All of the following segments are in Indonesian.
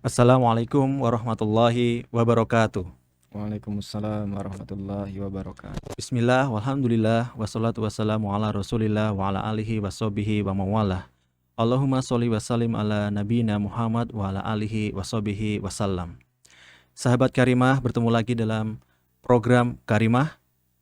Assalamualaikum warahmatullahi wabarakatuh. Waalaikumsalam warahmatullahi wabarakatuh. Bismillah, walhamdulillah, wassalatu wassalamu ala rasulillah wa ala alihi wassobihi wa mawalah. Allahumma sholli wa sallim ala nabina Muhammad wa ala alihi wassobihi wasallam. Sahabat Karimah, bertemu lagi dalam program Karimah,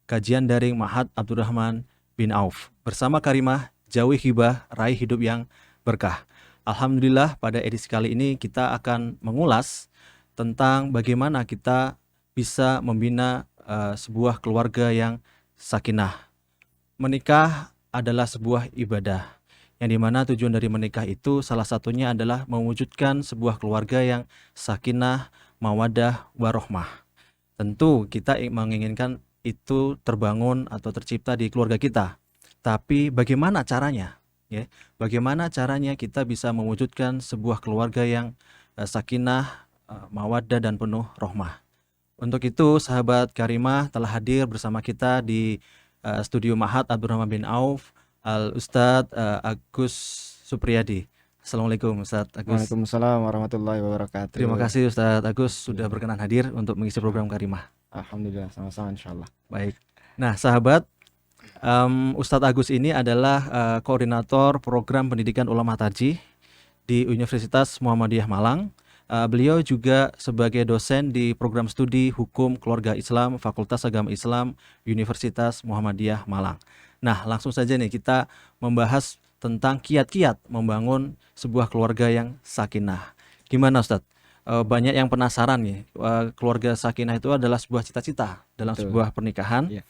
kajian daring Ma'had Abdurrahman bin Auf. Bersama Karimah, jauhi hibah, raih hidup yang berkah. Alhamdulillah, pada edisi kali ini kita akan mengulas tentang bagaimana kita bisa membina sebuah keluarga yang sakinah. Menikah adalah sebuah ibadah, yang dimana tujuan dari menikah itu salah satunya adalah mewujudkan sebuah keluarga yang sakinah, mawadah, warohmah. Tentu kita menginginkan itu terbangun atau tercipta di keluarga kita. Tapi bagaimana caranya? Ya, bagaimana caranya kita bisa mewujudkan sebuah keluarga yang sakinah, mawaddah dan penuh rahmah. Untuk itu, sahabat Karimah telah hadir bersama kita di studio Ma'had Abdurrahman bin Auf, Al-Ustadz Agus Supriyadi. Assalamualaikum Ustadz Agus. Waalaikumsalam warahmatullahi wabarakatuh. Terima kasih Ustadz Agus sudah berkenan hadir untuk mengisi program Karimah. Alhamdulillah, sama-sama insyaallah. Baik. Nah, sahabat, Ustadz Agus ini adalah koordinator program pendidikan ulama tarjih di Universitas Muhammadiyah Malang. Beliau juga sebagai dosen di program studi Hukum Keluarga Islam Fakultas Agama Islam Universitas Muhammadiyah Malang. Nah, langsung saja nih kita membahas tentang kiat-kiat membangun sebuah keluarga yang sakinah. Gimana Ustadz? Banyak yang penasaran nih, keluarga sakinah itu adalah sebuah cita-cita dalam Betul. sebuah pernikahan. Iya.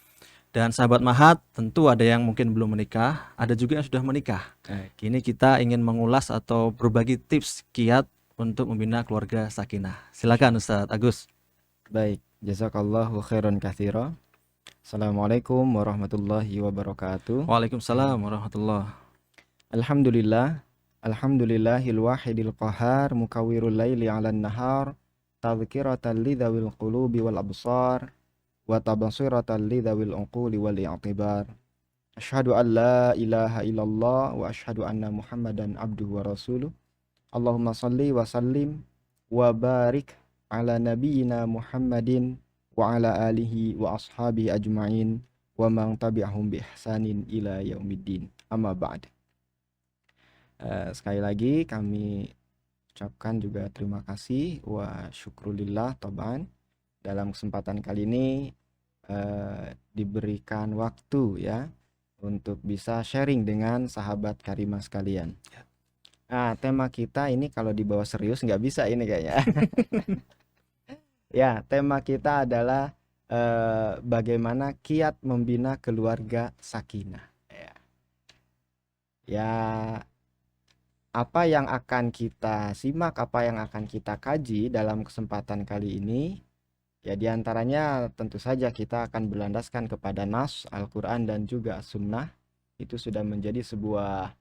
Dan sahabat Ma'had, tentu ada yang mungkin belum menikah, ada juga yang sudah menikah. Kini kita ingin mengulas atau berbagi tips kiat untuk membina keluarga sakinah. Silakan Ustadz Agus. Baik, jazakallahu khairan katsira. Assalamualaikum warahmatullahi wabarakatuh. Waalaikumsalam warahmatullahi. Alhamdulillah, alhamdulillahil wahidil qahar, mukawwirul laili 'alan nahar, tadhkiratan lidzawil qulubi wal absar, wa tabsiratan lidzawil uquli wal i'tibar. Asyhadu an la ilaha illallah wa asyhadu anna Muhammadan abduhu wa rasuluh. Allahumma salli wa sallim wa barik ala nabiyyina Muhammadin wa ala alihi wa ashabihi ajma'in wa man tabi'ahum bi ihsanin ila yaumiddin. Amma ba'd. Sekali lagi kami ucapkan juga terima kasih wa syukrulillah taban dalam kesempatan kali ini diberikan waktu ya untuk bisa sharing dengan sahabat Karimah sekalian. Nah, tema kita ini kalau dibawa serius nggak bisa ini kayaknya. Ya, tema kita adalah bagaimana kiat membina keluarga sakinah. Ya, apa yang akan kita simak, apa yang akan kita kaji dalam kesempatan kali ini, ya diantaranya tentu saja kita akan berlandaskan kepada Nas, Al-Quran dan juga Sunnah. Itu sudah menjadi sebuah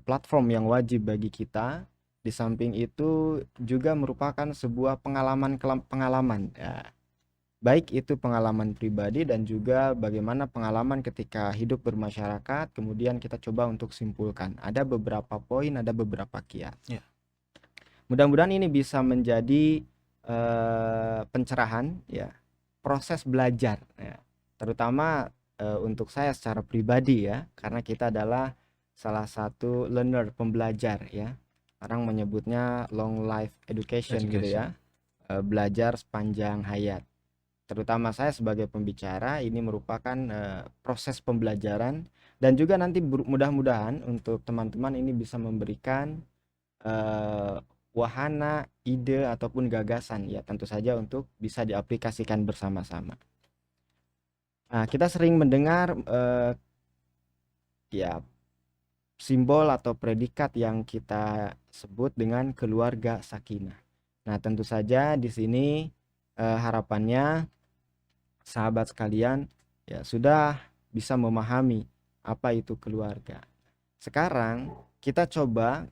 platform yang wajib bagi kita. Di samping itu juga merupakan sebuah pengalaman ya. Baik itu pengalaman pribadi dan juga bagaimana pengalaman ketika hidup bermasyarakat. Kemudian kita coba untuk simpulkan. Ada beberapa poin, ada beberapa kiat. Ya. Mudah-mudahan ini bisa menjadi pencerahan ya, proses belajar ya. Terutama untuk saya secara pribadi ya, karena kita adalah salah satu learner, pembelajar ya. Orang menyebutnya long life education. Gitu ya, belajar sepanjang hayat. Terutama saya sebagai pembicara, ini merupakan proses pembelajaran. Dan juga nanti mudah-mudahan untuk teman-teman ini bisa memberikan wahana, ide ataupun gagasan ya, tentu saja untuk bisa diaplikasikan bersama-sama. Nah, kita sering mendengar ya simbol atau predikat yang kita sebut dengan keluarga sakinah. Nah, tentu saja di sini harapannya sahabat sekalian ya sudah bisa memahami apa itu keluarga. Sekarang kita coba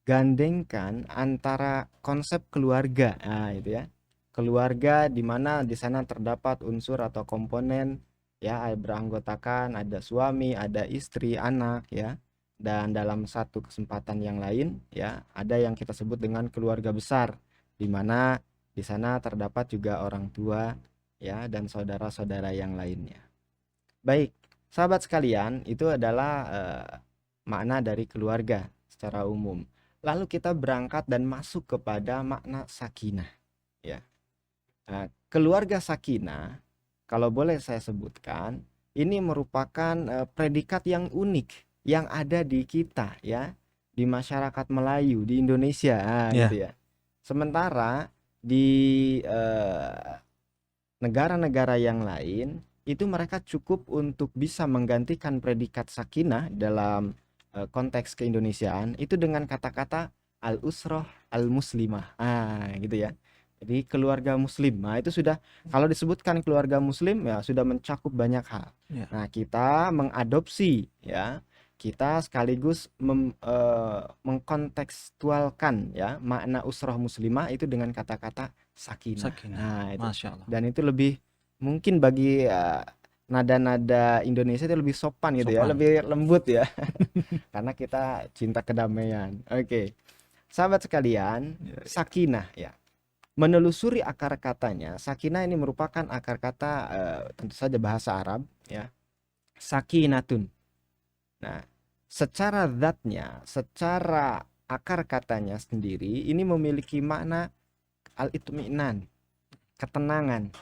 gandengkan antara konsep keluarga, nah itu ya, keluarga di mana di sana terdapat unsur atau komponen ya, beranggotakan ada suami, ada istri, anak ya. Dan dalam satu kesempatan yang lain ya, ada yang kita sebut dengan keluarga besar, di mana di sana terdapat juga orang tua ya dan saudara-saudara yang lainnya. Baik, sahabat sekalian, itu adalah makna dari keluarga secara umum. Lalu kita berangkat dan masuk kepada makna sakinah ya. Nah, keluarga sakinah, kalau boleh saya sebutkan, ini merupakan predikat yang unik yang ada di kita ya, di masyarakat Melayu di Indonesia, Ya. gitu ya. Sementara di negara-negara yang lain itu mereka cukup untuk bisa menggantikan predikat sakinah dalam konteks keindonesiaan itu dengan kata-kata al-usroh al-muslimah, gitu ya. Jadi keluarga muslim, nah itu sudah, kalau disebutkan keluarga muslim ya sudah mencakup banyak hal. Ya. Nah, kita mengadopsi ya, kita sekaligus mengkontekstualkan ya makna usroh muslimah itu dengan kata-kata sakinah. Sakinah. Nah, itu. Masya Allah. Dan itu lebih mungkin bagi nada-nada Indonesia itu lebih sopan gitu ya, Sopan. lebih lembut ya. Karena kita cinta kedamaian. Oke. Sahabat sekalian, Ya. sakinah ya. Menelusuri akar katanya, sakinah ini merupakan akar kata tentu saja bahasa Arab ya. Sakinatun. Nah, secara zatnya, secara akar katanya sendiri ini memiliki makna al-itminan, ketenangan,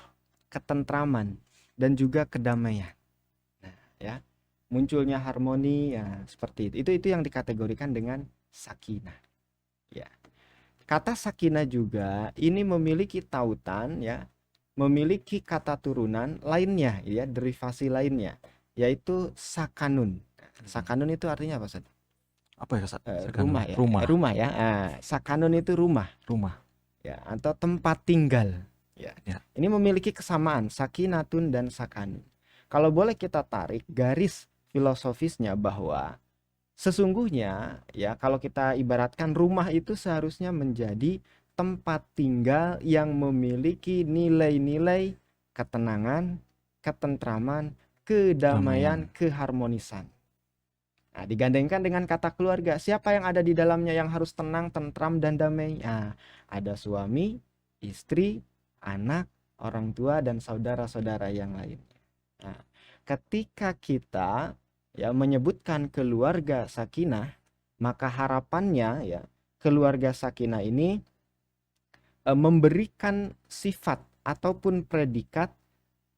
ketentraman, dan juga kedamaian. Nah, ya, munculnya harmoni ya seperti itu. Itu yang dikategorikan dengan sakinah. Ya. Kata sakinah juga ini memiliki tautan ya, memiliki kata turunan lainnya ya, derivasi lainnya, yaitu sakanun. Sakanun itu artinya apa, Ustaz? Apa ya, Ustaz? Rumah ya. Rumah. Rumah ya. Sakanun itu rumah. Rumah. Ya, atau tempat tinggal. Ya. Ya. Ini memiliki kesamaan sakinatun dan sakanun. Kalau boleh kita tarik garis filosofisnya bahwa sesungguhnya ya, kalau kita ibaratkan rumah itu seharusnya menjadi tempat tinggal yang memiliki nilai-nilai ketenangan, ketentraman, kedamaian, keharmonisan. Nah, digandengkan dengan kata keluarga, siapa yang ada di dalamnya yang harus tenang, tentram, dan damai? Nah, ada suami, istri, anak, orang tua, dan saudara-saudara yang lainnya. Nah, ketika kita ya menyebutkan keluarga sakinah, maka harapannya ya keluarga sakinah ini memberikan sifat ataupun predikat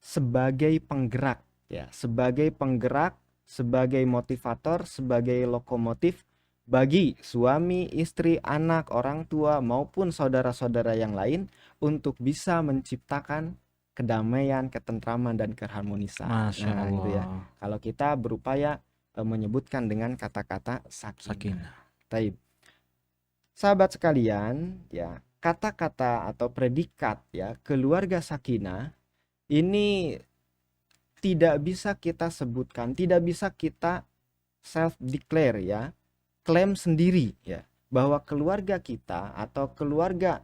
sebagai penggerak ya, sebagai penggerak, sebagai motivator, sebagai lokomotif bagi suami, istri, anak, orang tua maupun saudara-saudara yang lain untuk bisa menciptakan kedamaian, ketentraman, dan keharmonisan. Masya Nah, Allah. gitu ya. Kalau kita berupaya menyebutkan dengan kata-kata sakinah. Taib. Sahabat sekalian, ya, kata-kata atau predikat ya keluarga sakinah ini tidak bisa kita sebutkan, tidak bisa kita self declare ya, klaim sendiri ya, bahwa keluarga kita atau keluarga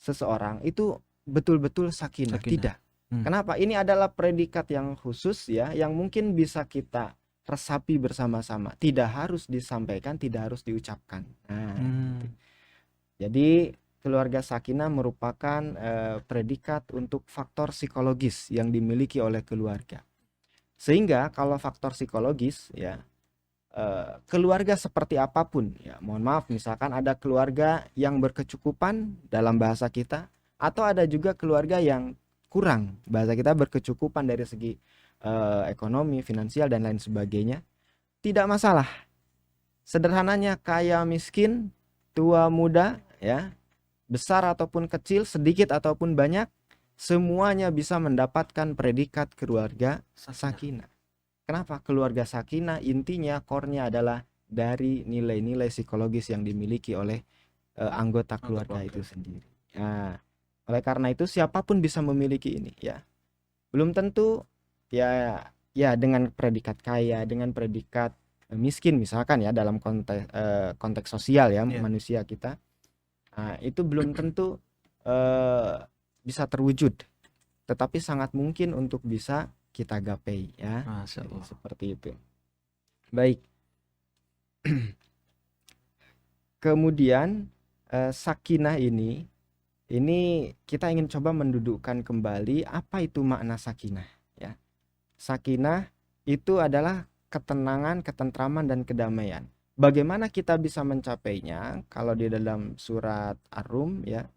seseorang itu betul-betul sakinah. Tidak. Kenapa? Ini adalah predikat yang khusus ya, yang mungkin bisa kita resapi bersama-sama. Tidak harus disampaikan, tidak harus diucapkan. Nah, gitu. Jadi keluarga sakinah merupakan predikat untuk faktor psikologis yang dimiliki oleh keluarga. Sehingga kalau faktor psikologis ya, keluarga seperti apapun ya, mohon maaf, misalkan ada keluarga yang berkecukupan dalam bahasa kita, atau ada juga keluarga yang kurang, bahasa kita berkecukupan dari segi ekonomi, finansial, dan lain sebagainya, tidak masalah. Sederhananya, kaya miskin, tua muda ya, besar ataupun kecil, sedikit ataupun banyak, semuanya bisa mendapatkan predikat keluarga sakinah. Kenapa? Keluarga sakinah intinya, core-nya adalah dari nilai-nilai psikologis yang dimiliki oleh anggota keluarga itu sendiri. Nah, oleh karena itu siapapun bisa memiliki ini ya. Belum tentu ya dengan predikat kaya, dengan predikat miskin misalkan ya, dalam konteks sosial ya, manusia kita. Nah, itu belum tentu bisa terwujud, tetapi sangat mungkin untuk bisa kita gapai ya. Masya Jadi Allah. seperti itu. Baik. Kemudian sakinah ini kita ingin coba mendudukkan kembali apa itu makna sakinah ya. Sakinah itu adalah ketenangan, ketentraman dan kedamaian. Bagaimana kita bisa mencapainya? Kalau di dalam surat Ar-Rum ya,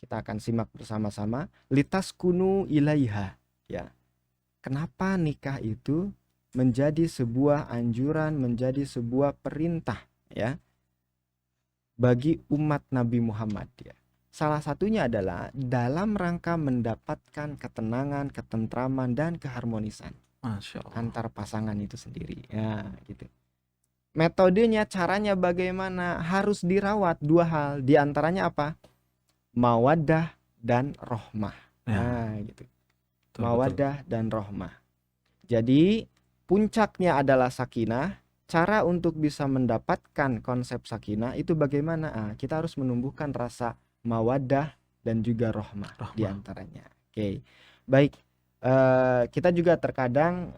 kita akan simak bersama-sama. Litaskunu ilaiha ya. Kenapa nikah itu menjadi sebuah anjuran, menjadi sebuah perintah ya bagi umat Nabi Muhammad ya. Salah satunya adalah dalam rangka mendapatkan ketenangan, ketentraman dan keharmonisan Masya Allah. antar pasangan itu sendiri. Ya, gitu. Metodenya, caranya bagaimana? Harus dirawat dua hal. Di antaranya apa? Mawaddah dan rohmah. Ya, Nah, gitu. betul. Mawaddah dan rohmah. Jadi, puncaknya adalah sakinah. Cara untuk bisa mendapatkan konsep sakinah itu bagaimana? Kita harus menumbuhkan rasa mawaddah dan juga rohmah di antaranya. Oke. Baik. Kita juga terkadang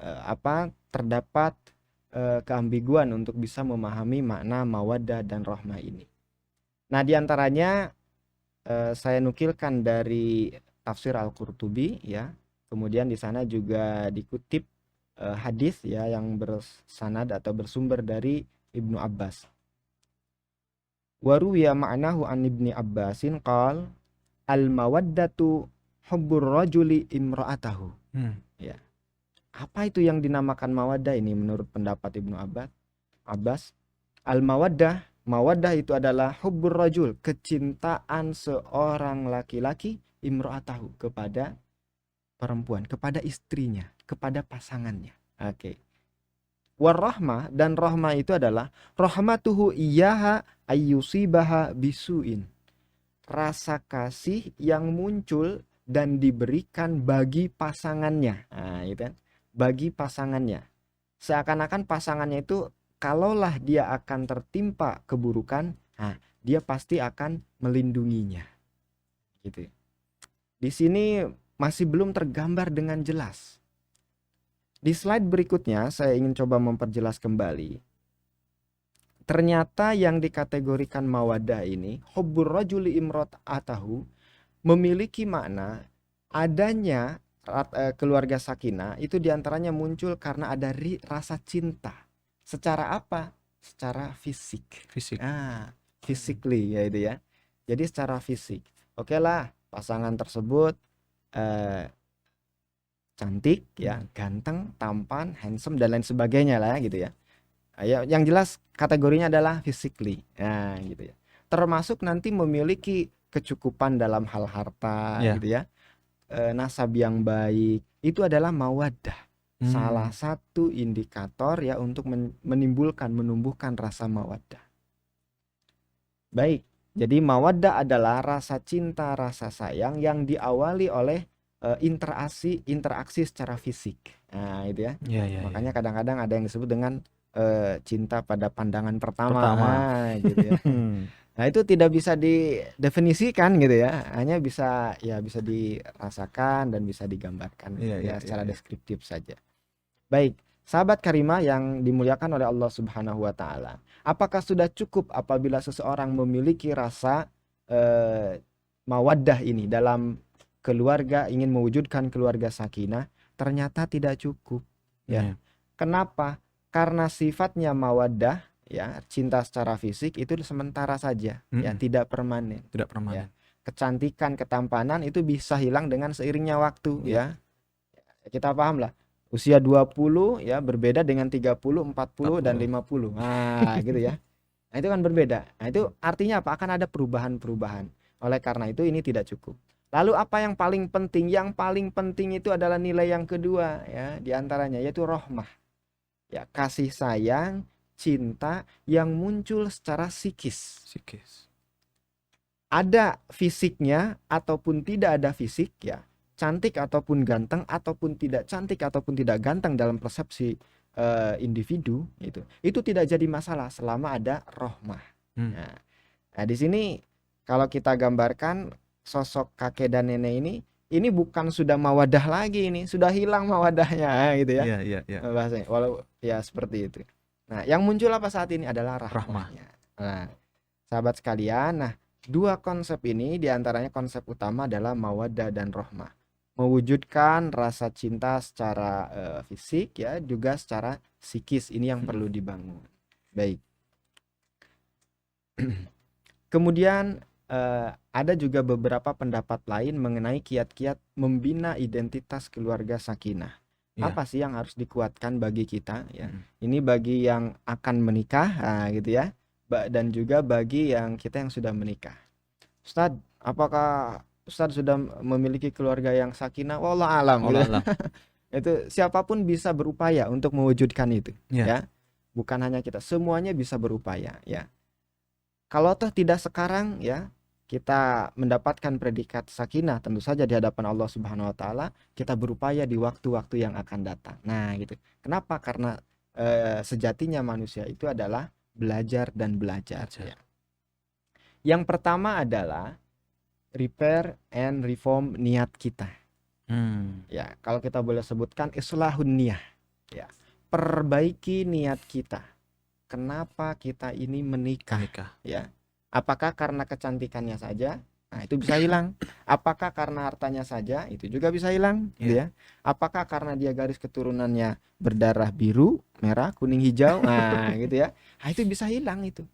terdapat keambiguan untuk bisa memahami makna mawaddah dan rohmah ini. Nah, di antaranya saya nukilkan dari tafsir Al-Qurtubi ya. Kemudian di sana juga dikutip hadis ya yang bersanad atau bersumber dari Ibnu Abbas. Wa ruwiya ma'nahu an Ibni Abbasin qal al mawaddatu hubbur rajuli imra'atahu. Ya. Apa itu yang dinamakan mawaddah ini menurut pendapat Ibnu Abbas? Al mawaddah itu adalah hubbur rajul, kecintaan seorang laki-laki imra'atahu kepada perempuan, kepada istrinya, kepada pasangannya. Oke. Warahmah, dan rahmah itu adalah rahmatuhu iyyaha ayyusibaha bisuin. Rasa kasih yang muncul dan diberikan bagi pasangannya. Nah, itu kan. Bagi pasangannya. Seakan-akan pasangannya itu kalaulah dia akan tertimpa keburukan, dia pasti akan melindunginya. Gitu. Di sini masih belum tergambar dengan jelas. Di slide berikutnya saya ingin coba memperjelas kembali. Ternyata yang dikategorikan mawaddah ini, hubbur rajuli imra'atahu, memiliki makna adanya keluarga sakinah itu diantaranya muncul karena ada rasa cinta. Secara apa? Secara fisik. Physically ya itu ya. Jadi secara fisik. Oke lah, pasangan tersebut cantik ya, ganteng, tampan, handsome dan lain sebagainya lah gitu ya. Yang jelas kategorinya adalah physically. Nah, gitu ya. Termasuk nanti memiliki kecukupan dalam hal harta gitu ya. Nasab yang baik, itu adalah mawaddah. Salah satu indikator ya untuk menumbuhkan rasa mawaddah. Baik. Jadi mawaddah adalah rasa cinta, rasa sayang yang diawali oleh interaksi secara fisik. Nah, itu ya. Makanya kadang-kadang ada yang disebut dengan cinta pada pandangan pertama. Gitu ya. Nah, itu tidak bisa didefinisikan gitu ya. Hanya bisa dirasakan dan bisa digambarkan secara deskriptif saja. Baik, sahabat karimah yang dimuliakan oleh Allah Subhanahu wa taala. Apakah sudah cukup apabila seseorang memiliki rasa mawaddah ini dalam keluarga, ingin mewujudkan keluarga sakinah? Ternyata tidak cukup ya. Kenapa? Karena sifatnya mawaddah ya, cinta secara fisik itu sementara saja ya, tidak permanen. Ya. Kecantikan, ketampanan itu bisa hilang dengan seiringnya waktu ya. Kita paham lah. Usia 20 ya berbeda dengan 30, 40 dan 50. Nah, gitu ya. Nah, itu kan berbeda. Nah, itu artinya apa? Akan ada perubahan-perubahan. Oleh karena itu ini tidak cukup. Lalu apa yang paling penting? Yang paling penting itu adalah nilai yang kedua ya, di antaranya yaitu rahmah. Ya, kasih sayang, cinta yang muncul secara psikis. Ada fisiknya ataupun tidak ada fisik ya. Cantik ataupun ganteng ataupun tidak cantik ataupun tidak ganteng dalam persepsi individu itu tidak jadi masalah selama ada rahmah. Nah, di sini kalau kita gambarkan sosok kakek dan nenek ini ini bukan sudah mawadah lagi, ini sudah hilang mawadahnya gitu ya. Iya, iya, iya. Bahasanya walau ya seperti itu. Nah, yang muncul apa saat ini adalah Rahmah. rahmahnya. Nah, sahabat sekalian, nah dua konsep ini diantaranya konsep utama adalah mawaddah dan rahmah, mewujudkan rasa cinta secara fisik ya, juga secara psikis. Ini yang perlu dibangun. Baik. Kemudian ada juga beberapa pendapat lain mengenai kiat-kiat membina identitas keluarga sakinah. Iya. Apa sih yang harus dikuatkan bagi kita ya? Ini bagi yang akan menikah, gitu ya. Dan juga bagi yang kita yang sudah menikah. Ustadz, apakah Ustadz sudah memiliki keluarga yang sakinah? Wallah alam. Allah Gitu. alam. Itu siapapun bisa berupaya untuk mewujudkan itu, Iya. ya. Bukan hanya kita, semuanya bisa berupaya, ya. Kalau toh tidak sekarang ya, kita mendapatkan predikat sakinah tentu saja di hadapan Allah Subhanahu wa taala, kita berupaya di waktu-waktu yang akan datang. Nah, gitu. Kenapa? Karena sejatinya manusia itu adalah belajar dan belajar. Ya. Yang pertama adalah repair and reform niat kita. Ya, kalau kita boleh sebutkan islahun niyah. Ya, perbaiki niat kita. Kenapa kita ini menikah? Ya, apakah karena kecantikannya saja? Nah, itu bisa hilang. Apakah karena hartanya saja? Itu juga bisa hilang, gitu ya. Apakah karena dia garis keturunannya berdarah biru, merah, kuning, hijau? Nah, gitu ya. Nah, itu bisa hilang itu.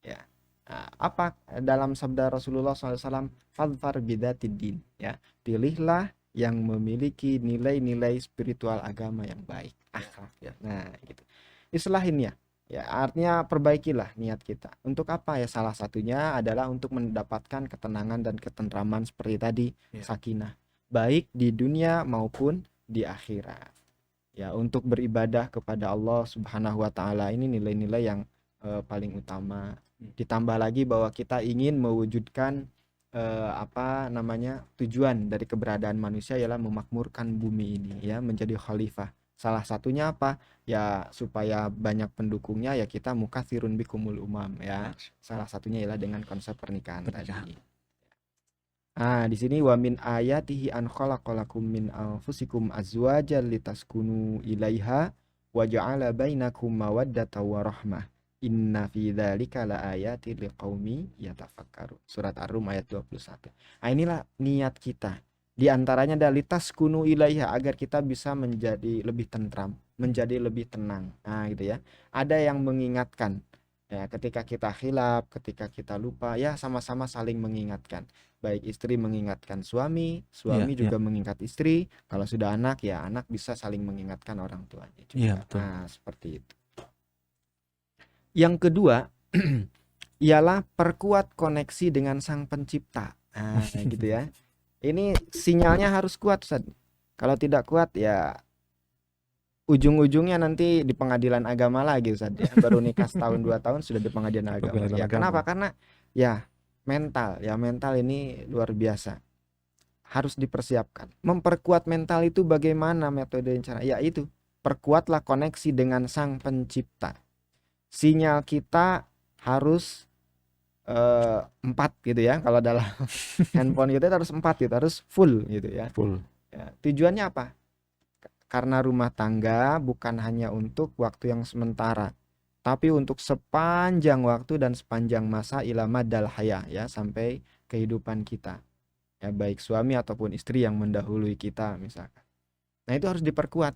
Ya. Nah, apa dalam sabda Rasulullah SAW? Fadfar bidatid din. Ya, pilihlah yang memiliki nilai-nilai spiritual agama yang baik, akhlak. Ya. Nah, gitu. Islahin ya. Ya, artinya perbaikilah niat kita. Untuk apa ya? Salah satunya adalah untuk mendapatkan ketenangan dan ketentraman seperti tadi, sakinah, baik di dunia maupun di akhirat. Ya, untuk beribadah kepada Allah Subhanahu wa taala ini nilai-nilai yang paling utama. Ditambah lagi bahwa kita ingin mewujudkan tujuan dari keberadaan manusia ialah memakmurkan bumi ini ya, menjadi khalifah. Salah satunya apa? Ya supaya banyak pendukungnya ya kita mukatsirun bikumul umam ya. Salah satunya ialah dengan konsep pernikahan tadi. Nah, di sini wa min ayatihi an khalaqalakum min anfusikum azwajan litaskunu ilaiha wa ja'ala bainakum mawaddatan wa rahmah. Inna fi dzalika laayatin liqaumi yatafakkarun. Surat Ar-Rum ayat 21. Nah, inilah niat kita. Di antaranya adalah litaskunu ilaiha, agar kita bisa menjadi lebih tentram, menjadi lebih tenang. Nah, gitu ya. Ada yang mengingatkan. Ya, ketika kita khilaf, ketika kita lupa, ya sama-sama saling mengingatkan. Baik istri mengingatkan suami, suami juga mengingat istri. Kalau sudah anak, ya anak bisa saling mengingatkan orang tuanya juga. Iya, betul. Nah, seperti itu. Yang kedua, ialah perkuat koneksi dengan Sang Pencipta. Nah, gitu ya. Ini sinyalnya harus kuat, Ustaz. Kalau tidak kuat ya ujung-ujungnya nanti di pengadilan agama lagi, Ustaz. Ya. Baru nikah setahun 2 tahun sudah di pengadilan agama. Ya, kenapa? Karena ya mental ini luar biasa. Harus dipersiapkan. Memperkuat mental itu bagaimana metode cara? Ya itu, perkuatlah koneksi dengan Sang Pencipta. Sinyal kita harus 4 gitu ya. Kalau dalam handphone kita harus 4 gitu, harus full gitu ya. Full. Ya, tujuannya apa? Karena rumah tangga bukan hanya untuk waktu yang sementara, tapi untuk sepanjang waktu dan sepanjang masa ila madal haya ya, sampai kehidupan kita. Ya, baik suami ataupun istri yang mendahului kita misalkan. Nah, itu harus diperkuat.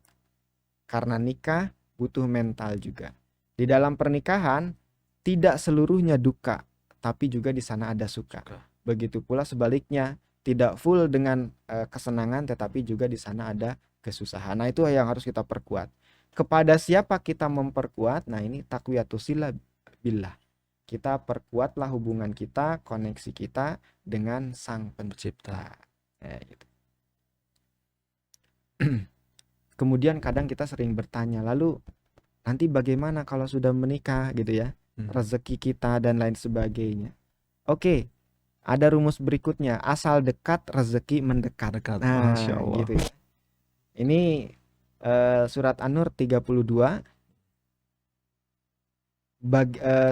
Karena nikah butuh mental juga. Di dalam pernikahan tidak seluruhnya duka, tapi juga di sana ada suka. Begitu pula sebaliknya, tidak full dengan kesenangan, tetapi juga di sana ada kesusahan. Nah, itu yang harus kita perkuat. Kepada siapa kita memperkuat? Nah, ini taqwiyatus silah billah. Kita perkuatlah hubungan kita, koneksi kita dengan Sang Pencipta. Gitu. Kemudian kadang kita sering bertanya, lalu nanti bagaimana kalau sudah menikah gitu ya? Rezeki kita dan lain sebagainya. Oke, ada rumus berikutnya, asal dekat rezeki mendekat. Nah, Masya Allah. Gitu ya. Ini surat An-Nur 32.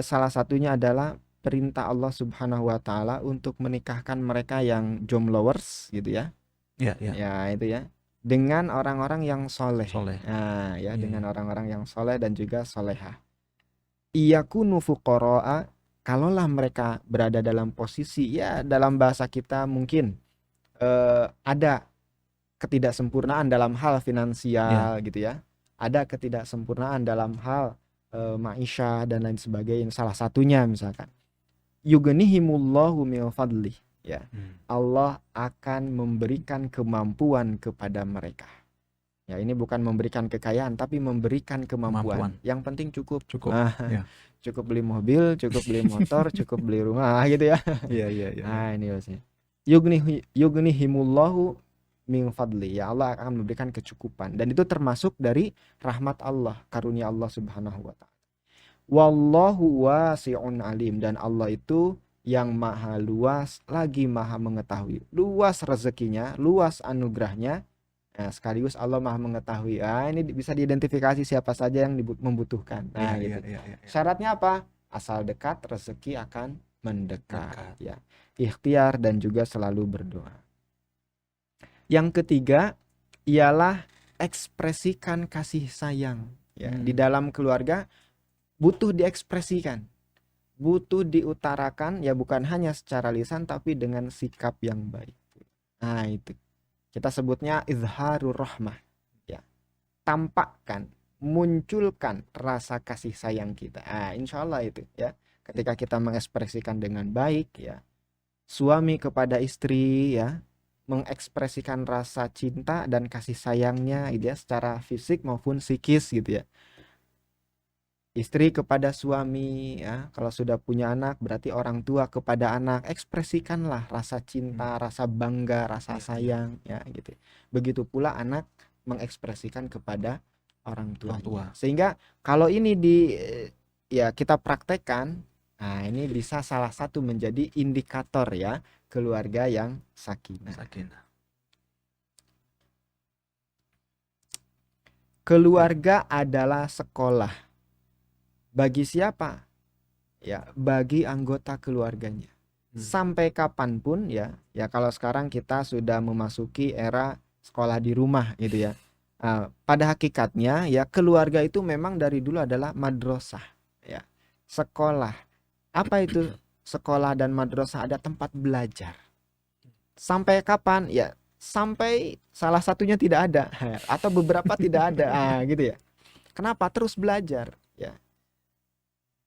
Salah satunya adalah perintah Allah Subhanahu wa taala untuk menikahkan mereka yang jombloers gitu ya. Ya, ya. Ya, itu ya. Dengan orang-orang yang soleh. Soleh. Nah, ya, Iya, dengan iya. orang-orang yang soleh dan juga solehah. Iyakunu fuqara'a, kalaulah mereka berada dalam posisi, ya dalam bahasa kita mungkin ada ketidaksempurnaan dalam hal Ya. finansial gitu ya. Ada ketidaksempurnaan dalam hal maisha dan lain sebagainya. Salah satunya misalkan yughnihimullahu min fadlih, ya. Hmm. Allah akan memberikan kemampuan kepada mereka. Ya, ini bukan memberikan kekayaan tapi memberikan kemampuan. Kemampuan. Yang penting cukup. Cukup. Nah, Ya. cukup beli mobil, cukup beli motor, cukup beli rumah gitu ya. Iya, iya, iya, iya. Nah, ini maksudnya. Yughnihimullahu min fadli. Ya, Allah akan memberikan kecukupan dan itu termasuk dari rahmat Allah, karunia Allah Subhanahu wa taala. Wallahu wasi'un alim, dan Allah itu yang maha luas lagi maha mengetahui. Luas rezekinya, luas anugerahnya. Nah, sekaligus Allah maha mengetahui. Ini bisa diidentifikasi siapa saja yang membutuhkan. Iya, Nah, iya, gitu. iya, iya. Syaratnya apa? Asal dekat, rezeki akan mendekat. Dekat. Ya. Ikhtiar dan juga selalu berdoa. Yang ketiga ialah ekspresikan kasih sayang. Ya, di dalam keluarga butuh diekspresikan, butuh diutarakan, ya bukan hanya secara lisan tapi dengan sikap yang baik. Nah, itu kita sebutnya izharur rahmah, ya. Tampakkan, munculkan rasa kasih sayang kita. Insya Allah itu ya. Ketika kita mengekspresikan dengan baik, ya, suami kepada istri, ya, mengekspresikan rasa cinta dan kasih sayangnya gitu ya, secara fisik maupun psikis gitu ya. Istri kepada suami, ya, kalau sudah punya anak berarti orang tua kepada anak, ekspresikanlah rasa cinta, rasa bangga, rasa Iya, iya. sayang, ya gitu. Begitu pula anak mengekspresikan kepada orang Orang tua. tuanya. Sehingga kalau ini ya kita praktekkan, nah ini bisa salah satu menjadi indikator ya keluarga yang sakinah. Sakinah. Keluarga adalah sekolah. Bagi siapa? Ya, bagi anggota keluarganya. Sampai kapanpun ya, ya kalau sekarang kita sudah memasuki era sekolah di rumah gitu ya. Pada hakikatnya ya keluarga itu memang dari dulu adalah madrasah, ya. Sekolah. Apa itu sekolah dan madrasah? Ada tempat belajar. Sampai kapan? Ya, sampai salah satunya tidak ada atau beberapa tidak ada, gitu ya. Kenapa? Terus belajar, ya.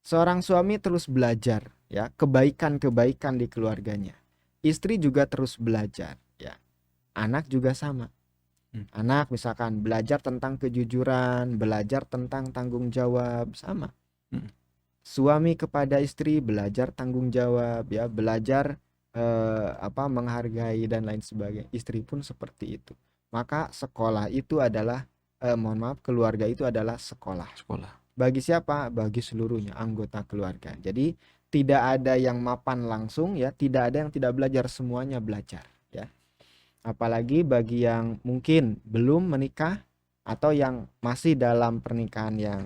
Seorang suami terus belajar ya kebaikan-kebaikan di keluarganya. Istri juga terus belajar ya. Anak juga sama. Anak misalkan belajar tentang kejujuran, belajar tentang tanggung jawab, sama. Suami kepada istri belajar tanggung jawab ya, belajar menghargai dan lain sebagainya. Istri pun seperti itu. Maka sekolah itu adalah keluarga itu adalah sekolah. Sekolah. Bagi siapa? Bagi seluruhnya anggota keluarga. Jadi tidak ada yang mapan langsung ya, tidak ada yang tidak belajar, semuanya belajar ya. Apalagi bagi yang mungkin belum menikah atau yang masih dalam pernikahan yang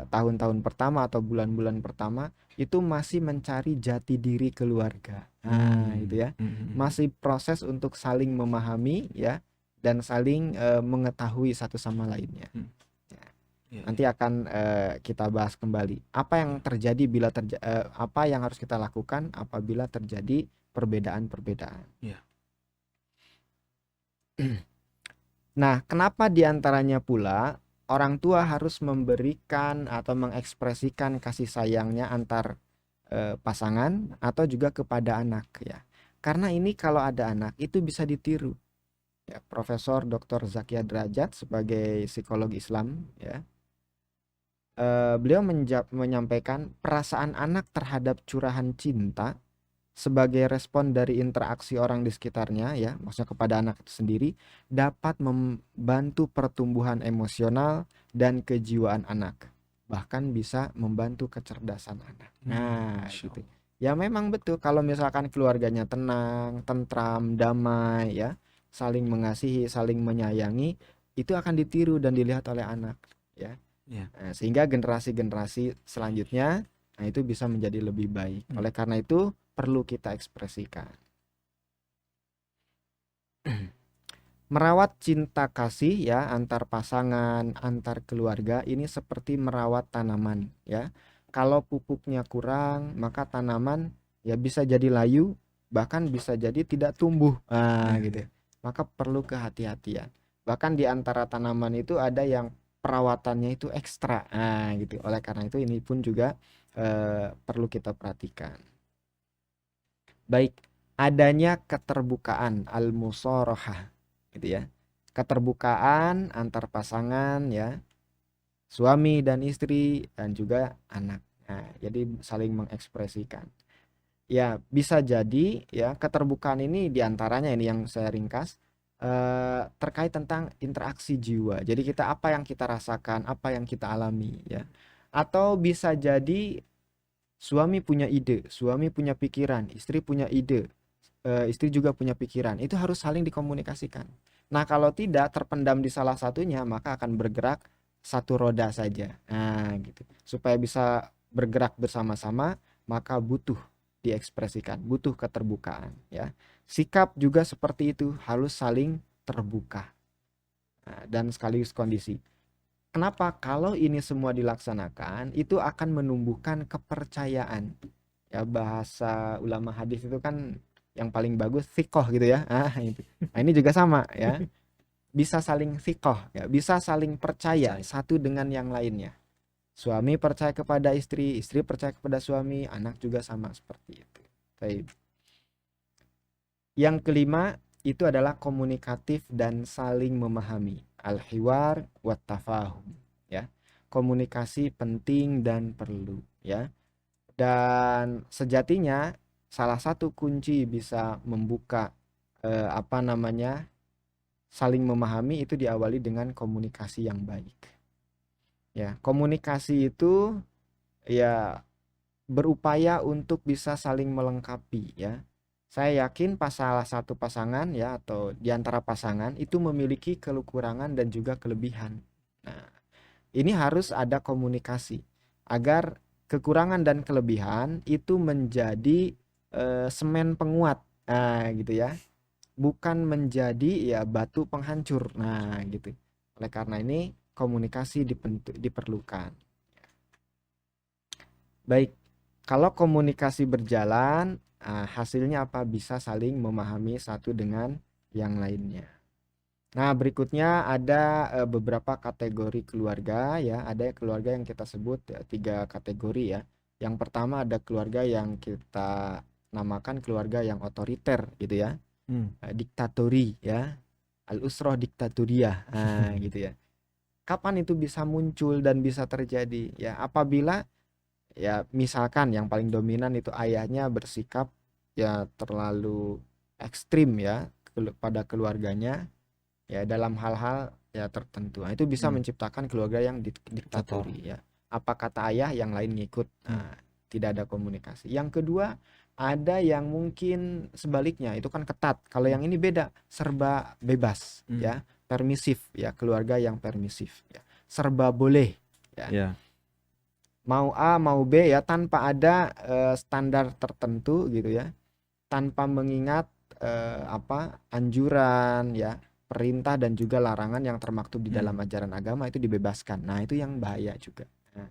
tahun-tahun pertama atau bulan-bulan pertama, itu masih mencari jati diri keluarga. Nah, itu ya. Masih proses untuk saling memahami ya dan saling mengetahui satu sama lainnya. Nanti akan kita bahas kembali apa yang terjadi bila apa yang harus kita lakukan apabila terjadi perbedaan-perbedaan. Nah, kenapa diantaranya pula orang tua harus memberikan atau mengekspresikan kasih sayangnya antar pasangan atau juga kepada anak ya? Karena ini kalau ada anak itu bisa ditiru. Ya, Profesor Dr. Zakia Derajat sebagai psikolog Islam ya. Beliau menyampaikan perasaan anak terhadap curahan cinta sebagai respon dari interaksi orang di sekitarnya ya, maksudnya kepada anak itu sendiri, dapat membantu pertumbuhan emosional dan kejiwaan anak, bahkan bisa membantu kecerdasan anak. Nah, gitu. Ya memang betul kalau misalkan keluarganya tenang, tentram, damai ya, saling mengasihi, saling menyayangi, itu akan ditiru dan dilihat oleh anak ya. Nah, sehingga generasi-generasi selanjutnya itu bisa menjadi lebih baik. Oleh karena itu perlu kita ekspresikan. Merawat cinta kasih ya antar pasangan, antar keluarga ini seperti merawat tanaman ya. Kalau pupuknya kurang, maka tanaman ya bisa jadi layu, bahkan bisa jadi tidak tumbuh. Ya, Gitu. ya. Maka perlu kehati-hatian. Bahkan di antara tanaman itu ada yang perawatannya itu ekstra. Gitu. Oleh karena itu ini pun juga perlu kita perhatikan. Baik, adanya keterbukaan al-musorohah gitu ya. Keterbukaan antar pasangan ya, suami dan istri dan juga anak. Nah, jadi saling mengekspresikan. Ya, bisa jadi ya keterbukaan ini diantaranya ini yang saya ringkas terkait tentang interaksi jiwa. Jadi kita apa yang kita rasakan, apa yang kita alami ya. Atau bisa jadi suami punya ide, suami punya pikiran, istri punya ide, istri juga punya pikiran. Itu harus saling dikomunikasikan. Nah, kalau tidak terpendam di salah satunya, maka akan bergerak satu roda saja. Nah, gitu. Supaya bisa bergerak bersama-sama, maka butuh diekspresikan, butuh keterbukaan, ya. Sikap juga seperti itu, harus saling terbuka. Nah, dan sekaligus kondisi. Kenapa? Kalau ini semua dilaksanakan, itu akan menumbuhkan kepercayaan. Ya, bahasa ulama hadis itu kan yang paling bagus sikoh gitu ya. Itu. Nah, ini juga sama ya. Bisa saling sikoh ya, bisa saling percaya Percaya. satu dengan yang lainnya. Suami percaya kepada istri, istri percaya kepada suami, anak juga sama seperti itu. Baik. Yang kelima itu adalah komunikatif dan saling memahami. Al-hiwar wat tafahum ya. Komunikasi penting dan perlu ya. Dan sejatinya salah satu kunci bisa membuka saling memahami itu diawali dengan komunikasi yang baik. Ya, komunikasi itu ya berupaya untuk bisa saling melengkapi ya. Saya yakin salah satu pasangan ya atau di antara pasangan itu memiliki kekurangan dan juga kelebihan. Nah, ini harus ada komunikasi agar kekurangan dan kelebihan itu menjadi semen penguat. Nah, gitu ya. Bukan menjadi ya batu penghancur. Nah, gitu. Oleh karena ini komunikasi diperlukan. Baik, kalau komunikasi berjalan, hasilnya apa? Bisa saling memahami satu dengan yang lainnya. Nah, berikutnya ada beberapa kategori keluarga ya. Ada keluarga yang kita sebut ya, 3 kategori ya. Yang pertama ada keluarga yang kita namakan keluarga yang otoriter gitu ya. Diktatori ya. Al-usroh diktatoriyah. Nah, gitu ya. Kapan itu bisa muncul dan bisa terjadi? Ya, apabila ya misalkan yang paling dominan itu ayahnya bersikap ya terlalu ekstrim ya pada keluarganya ya dalam hal-hal ya tertentu. Nah, itu bisa menciptakan keluarga yang diktatori ya. Apa kata ayah yang lain ngikut. Nah, tidak ada komunikasi. Yang kedua, ada yang mungkin sebaliknya, itu kan ketat. Kalau yang ini beda, serba bebas ya, permisif ya, keluarga yang permisif ya. Serba boleh ya. Ya. Mau A mau B ya tanpa ada standar tertentu gitu ya, tanpa mengingat anjuran ya, perintah dan juga larangan yang termaktub di dalam ajaran agama itu dibebaskan. Nah, itu yang bahaya juga. Nah,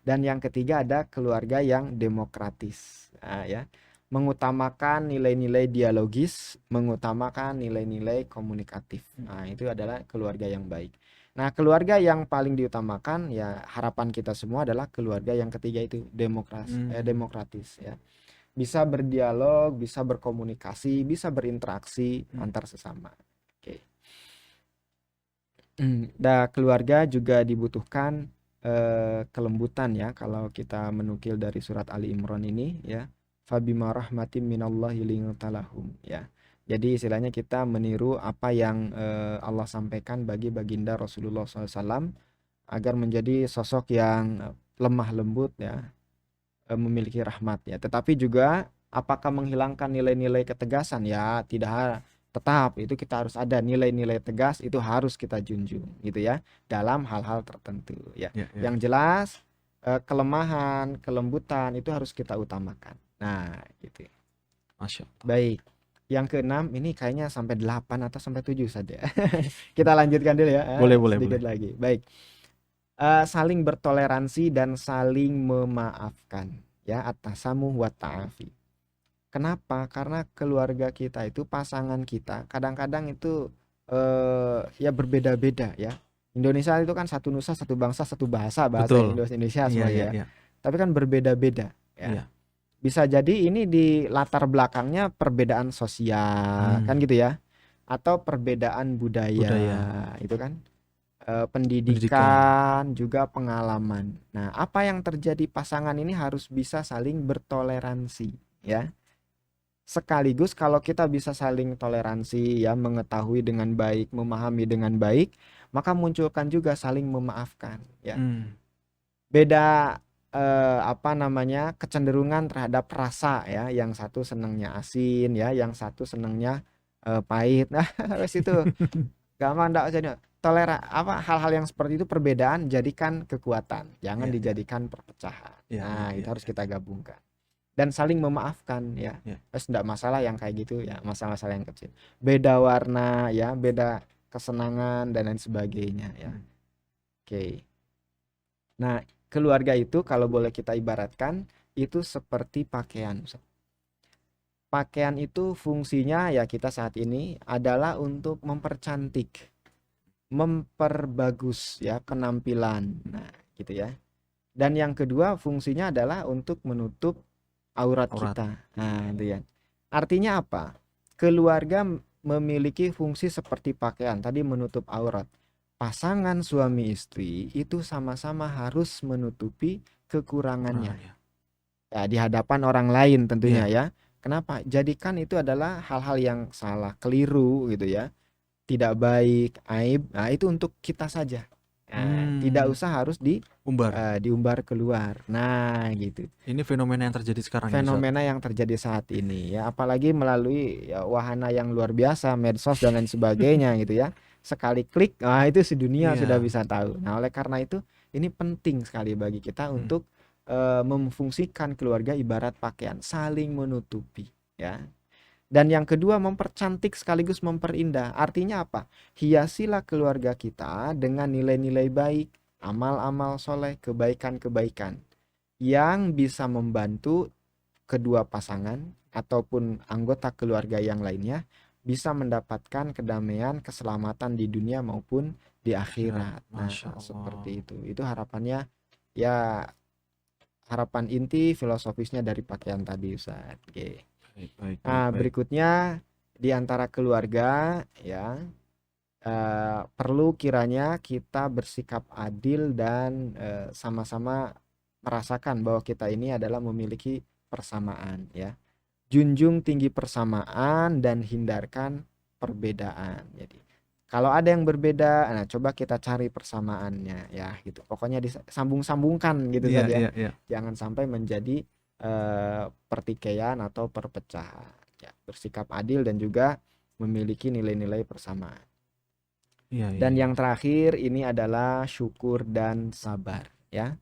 dan yang ketiga ada keluarga yang demokratis. Nah, ya, mengutamakan nilai-nilai dialogis, mengutamakan nilai-nilai komunikatif. Nah, itu adalah keluarga yang baik. Nah, keluarga yang paling diutamakan ya harapan kita semua adalah keluarga yang ketiga itu demokratis ya. Bisa berdialog, bisa berkomunikasi, bisa berinteraksi antar sesama. Oke. Dan keluarga juga dibutuhkan kelembutan ya kalau kita menukil dari surat Ali Imran ini ya. Fabima rahmatim minallahi lintalahum ya. Jadi istilahnya kita meniru apa yang Allah sampaikan bagi baginda Rasulullah SAW agar menjadi sosok yang lemah lembut ya, memiliki rahmat ya. Tetapi juga apakah menghilangkan nilai-nilai ketegasan ya? Tidak, tetap itu kita harus ada nilai-nilai tegas itu harus kita junjung gitu ya dalam hal-hal tertentu ya. Yang jelas kelemahan, kelembutan itu harus kita utamakan. Nah, gitu. Masya Allah. Baik. Yang keenam ini kayaknya sampai 8 atau sampai 7 saja. Kita lanjutkan dulu ya, Boleh, boleh, sedikit boleh. lagi. Baik. Saling bertoleransi dan saling memaafkan, ya, at-tasamuh wa ta'afi. Kenapa? Karena keluarga kita itu, pasangan kita, kadang-kadang itu ya berbeda-beda ya. Indonesia itu kan satu nusa, satu bangsa, satu bahasa, bahasa Betul. Indonesia Iya, semuanya iya, ya. iya. Tapi kan berbeda-beda ya. Iya. Bisa jadi ini di latar belakangnya perbedaan sosial kan gitu ya, atau perbedaan budaya Budaya, itu kan, pendidikan. pendidikan juga pengalaman. Nah, apa yang terjadi, pasangan ini harus bisa saling bertoleransi ya. Sekaligus kalau kita bisa saling toleransi ya, mengetahui dengan baik, memahami dengan baik, maka munculkan juga saling memaafkan ya. Hmm. Beda apa namanya, kecenderungan terhadap rasa ya, yang satu senangnya asin ya, yang satu senangnya pahit. Nah, wes itu gampang, ndak usah apa, hal-hal yang seperti itu, perbedaan jadikan kekuatan, jangan Iya, iya, dijadikan perpecahan. iya, iya, Nah, itu iya, harus iya. kita gabungkan dan saling memaafkan ya. Iya. Terus enggak masalah yang kayak gitu ya, masalah-masalah yang kecil. Beda warna ya, beda kesenangan dan lain sebagainya ya. Hmm. Oke. Nah, keluarga itu kalau boleh kita ibaratkan itu seperti pakaian. Pakaian itu fungsinya ya, kita saat ini adalah untuk mempercantik, memperbagus ya penampilan. Nah, gitu ya. Dan yang kedua fungsinya adalah untuk menutup aurat Aurat. kita. Nah, itu ya. Artinya apa? Keluarga memiliki fungsi seperti pakaian, tadi menutup aurat. Pasangan suami istri itu sama-sama harus menutupi kekurangannya. Kekurangannya. Ya, di hadapan orang lain tentunya Iya. ya. Kenapa? Jadikan itu adalah hal-hal yang salah, keliru gitu ya. Tidak baik, aib. Nah, itu untuk kita saja. Nah, tidak usah harus Umbar. diumbar keluar. Nah, gitu. Ini fenomena yang terjadi sekarang ya, Ustaz. Fenomena yang terjadi saat ini ya, apalagi melalui ya, wahana yang luar biasa, medsos dan lain sebagainya gitu ya. Sekali klik, nah itu sedunia sudah Iya. bisa tahu. Nah, oleh karena itu ini penting sekali bagi kita Hmm. untuk memfungsikan keluarga ibarat pakaian, saling menutupi ya. Dan yang kedua, mempercantik sekaligus memperindah. Artinya apa? Hiasilah keluarga kita dengan nilai-nilai baik, amal-amal soleh, kebaikan-kebaikan yang bisa membantu kedua pasangan ataupun anggota keluarga yang lainnya bisa mendapatkan kedamaian, keselamatan di dunia maupun di Akhirat. akhirat. Nah, Masya Allah. seperti itu. Itu harapannya ya, harapan inti filosofisnya dari pakaian tadi, Ustaz. Oke. Baik, baik, baik, Nah, baik. berikutnya di antara keluarga ya, perlu kiranya kita bersikap adil dan sama-sama merasakan bahwa kita ini adalah memiliki persamaan ya. Junjung tinggi persamaan dan hindarkan perbedaan. Jadi, kalau ada yang berbeda, nah coba kita cari persamaannya ya gitu. Pokoknya disambung-sambungkan gitu Iya, saja. iya, iya. Jangan sampai menjadi pertikaian atau perpecahan. Ya, bersikap adil dan juga memiliki nilai-nilai persamaan. Iya, iya, Dan iya. yang terakhir ini adalah syukur dan sabar ya.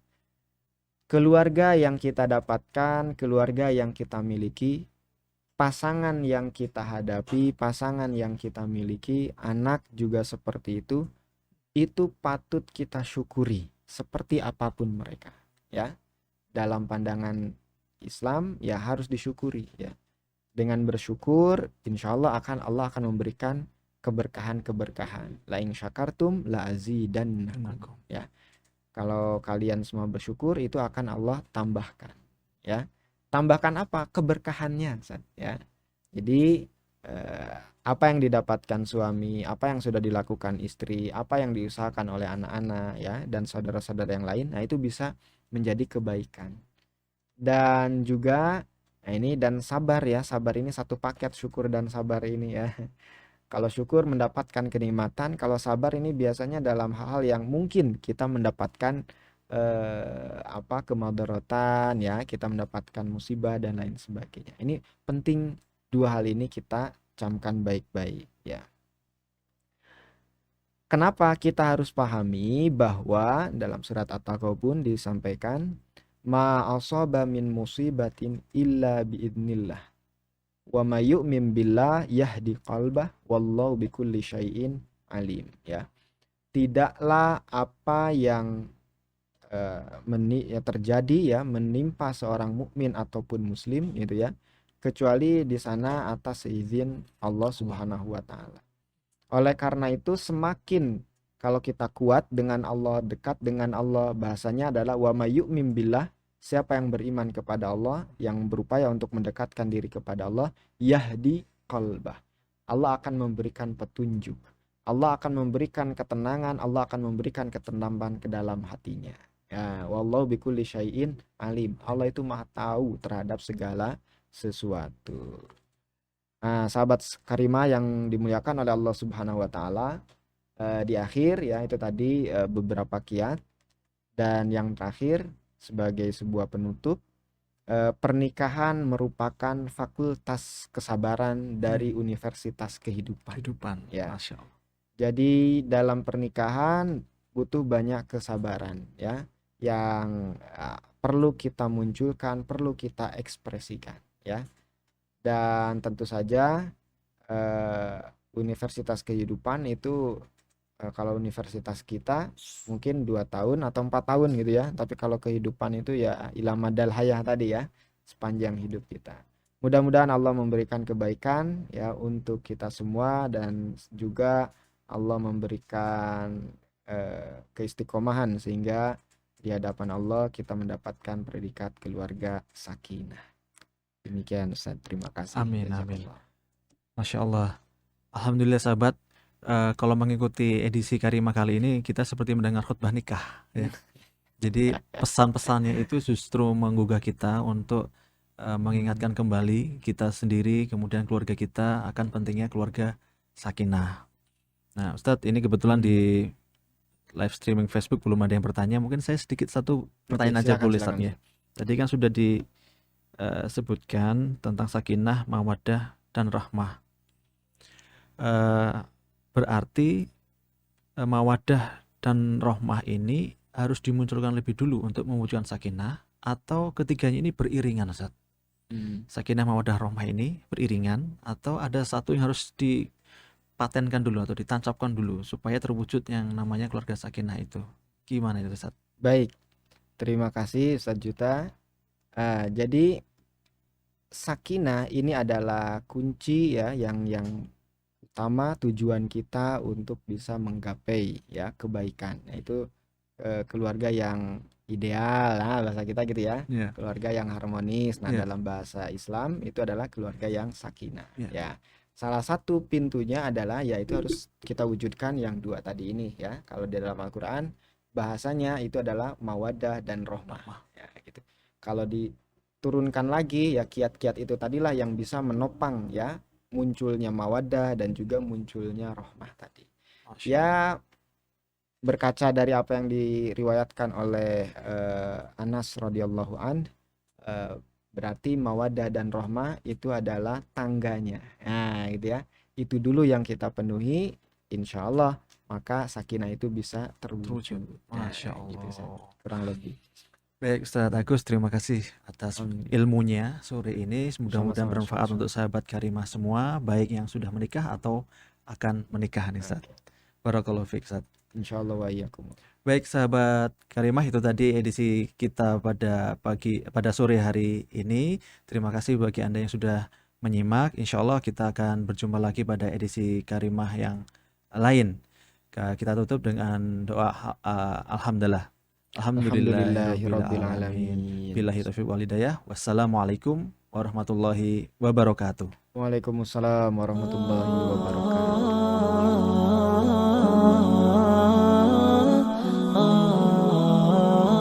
Keluarga yang kita dapatkan, keluarga yang kita miliki, pasangan yang kita hadapi, pasangan yang kita miliki, anak juga seperti itu patut kita syukuri seperti apapun mereka ya. Dalam pandangan Islam ya harus disyukuri ya. Dengan bersyukur, insya Allah akan memberikan keberkahan-keberkahan. La in syakartum la azidannakum ya. Kalau kalian semua bersyukur, itu akan Allah tambahkan ya. Tambahkan apa? Keberkahannya ya. Jadi apa yang didapatkan suami, apa yang sudah dilakukan istri, apa yang diusahakan oleh anak-anak ya, dan saudara-saudara yang lain, nah itu bisa menjadi kebaikan. Dan juga nah ini, dan sabar ya, sabar ini satu paket, syukur dan sabar ini ya. Kalau syukur mendapatkan kenikmatan, kalau sabar ini biasanya dalam hal-hal yang mungkin kita mendapatkan apa, kemudaratan ya, kita mendapatkan musibah dan lain sebagainya. Ini penting, dua hal ini kita camkan baik-baik ya. Kenapa kita harus pahami bahwa dalam surat At-Taghabun disampaikan ma asaba min musibatin illa biidnillah. Wa may yu'min billah yahdi qalbah wallahu bikulli syai'in alim, ya. Tidaklah apa yang terjadi ya menimpa seorang mukmin ataupun muslim gitu ya, kecuali di sana atas izin Allah Subhanahu wa taala. Oleh karena itu semakin kalau kita kuat dengan Allah, dekat dengan Allah, bahasanya adalah wa may yu'min billah, siapa yang beriman kepada Allah, yang berupaya untuk mendekatkan diri kepada Allah, yahdi qalbah. Allah akan memberikan petunjuk. Allah akan memberikan ketenangan, Allah akan memberikan ketenangan ke dalam hatinya. Ya, wallahu bikulli syai'in alim. Allah itu maha tahu terhadap segala sesuatu. Nah, sahabat karimah yang dimuliakan oleh Allah Subhanahu wa taala, di akhir ya itu tadi beberapa kiat, dan yang terakhir sebagai sebuah penutup, pernikahan merupakan fakultas kesabaran dari Universitas Kehidupan. Ya. Masya Allah. Jadi dalam pernikahan butuh banyak kesabaran ya, yang perlu kita munculkan, perlu kita ekspresikan ya. Dan tentu saja Universitas Kehidupan itu kalau universitas kita mungkin 2 tahun atau 4 tahun gitu ya, tapi kalau kehidupan itu ya ila madal hayah tadi ya, sepanjang hidup kita. Mudah-mudahan Allah memberikan kebaikan ya untuk kita semua, dan juga Allah memberikan keistiqomahan sehingga di hadapan Allah kita mendapatkan predikat keluarga sakinah. Demikian Ustaz, terima kasih. Amin, amin. Jazakallah. Masya Allah. Alhamdulillah sahabat, kalau mengikuti edisi Karimah kali ini kita seperti mendengar khutbah nikah ya. Jadi pesan-pesannya itu justru menggugah kita untuk mengingatkan kembali kita sendiri, kemudian keluarga kita, akan pentingnya keluarga sakinah. Nah Ustadz, ini kebetulan di live streaming Facebook belum ada yang bertanya, mungkin saya sedikit satu pertanyaan aja Silakan, boleh silakan. Ustadz ya. Tadi kan sudah disebutkan tentang sakinah, mawaddah, dan rahmah. Berarti mawaddah dan rahmah ini harus dimunculkan lebih dulu untuk mewujudkan sakinah, atau ketiganya ini beriringan Ustaz? Sakinah, mawaddah, rahmah ini beriringan, atau ada satu yang harus dipatenkan dulu atau ditancapkan dulu supaya terwujud yang namanya keluarga sakinah itu? Gimana itu Ustaz? Baik, terima kasih Ustaz Juta. Jadi sakinah ini adalah kunci ya, yang utama tujuan kita untuk bisa menggapai ya kebaikan, yaitu keluarga yang ideal, nah bahasa kita gitu ya, Yeah. keluarga yang harmonis. Nah, Yeah. dalam bahasa Islam itu adalah keluarga yang sakinah. Yeah. Ya, salah satu pintunya adalah yaitu harus kita wujudkan yang dua tadi ini ya. Kalau di dalam Al-Quran bahasanya itu adalah mawaddah dan rahmah ya, gitu. Kalau diturunkan lagi ya, kiat-kiat itu tadilah yang bisa menopang ya munculnya mawaddah dan juga munculnya rahmah tadi. Ya, berkaca dari apa yang diriwayatkan oleh Anas radhiyallahu an, berarti mawaddah dan rahmah itu adalah tangganya. Nah, gitu ya. Itu dulu yang kita penuhi, insya Allah maka sakinah itu bisa terwujud. Masya Allah. Gitu, kurang lebih. Baik Ustadz Agus, terima kasih atas ilmunya sore ini. Mudah-mudahan bermanfaat untuk sahabat Karimah semua, baik yang sudah menikah atau akan menikah nih Ustadz. Barakallahu fiik Ustadz. Insyaallah wa iyyakum. Baik sahabat Karimah, itu tadi edisi kita pada sore hari ini. Terima kasih bagi Anda yang sudah menyimak. Insya Allah kita akan berjumpa lagi pada edisi Karimah yang lain. Kita tutup dengan doa alhamdulillah. Alhamdulillahirabbil alamin. Billahi taufiq wal hidayah. Wassalamualaikum warahmatullahi wabarakatuh. Waalaikumsalam warahmatullahi wabarakatuh.